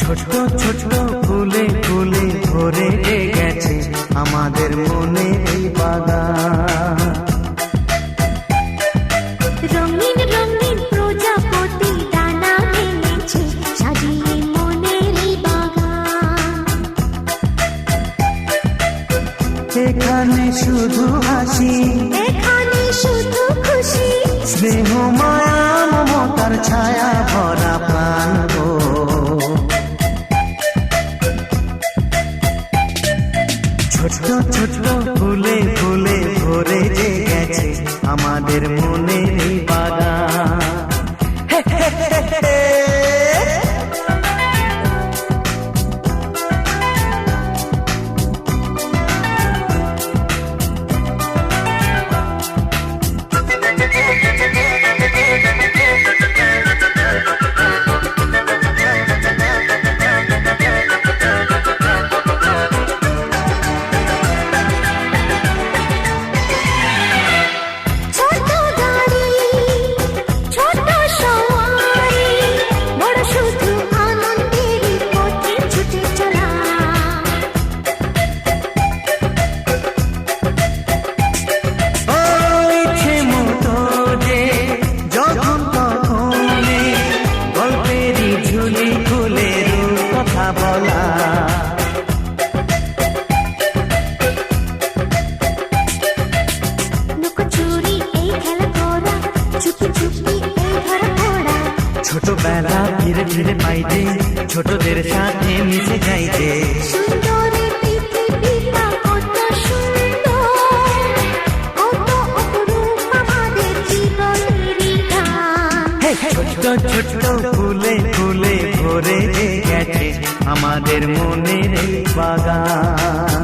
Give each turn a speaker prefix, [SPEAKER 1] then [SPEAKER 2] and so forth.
[SPEAKER 1] ছোট ছোট ফুলে ফুলে ভরে গেছে আমাদের মনে এই বাগান।
[SPEAKER 2] রঙিন রঙিন প্রজাপতি ডানা মেলেছে সাজিয়ে মনের এই বাগান।
[SPEAKER 1] এখানে শুধু হাসি,
[SPEAKER 2] এখানে শুধু খুশি,
[SPEAKER 1] স্নেহ মায়া মমতার ছায়া ভরা প্রাণ গো। ছোট ছোট ফুলে ফুলে ভরে গেছে আমাদের মনে এই বাগান।
[SPEAKER 2] ছোট গাড়ি ছোট সওয়ারি, বড় শুধু আনন্দের পথে ছুটে চলা।
[SPEAKER 1] ইচ্ছে মতো যে যখন তখনই গল্পেরই ঝুলি খুলে কথা বলা।
[SPEAKER 2] লুকোচুরি এই খেলা করা, চুপি চুপি এই ধরা পড়া।
[SPEAKER 1] ছোটবেলা ধীরে ধীরে পাইতে ছোটদের সাথে মিশে যাইতে।
[SPEAKER 2] সুন্দর এই পৃথিবীটা কত সুন্দর, কত অপরূপ আমাদের জীবনেরই গান।
[SPEAKER 1] ছোট ছোট ফুলে ফুলে ভরে গেছে আমাদের মনের এই বাগান।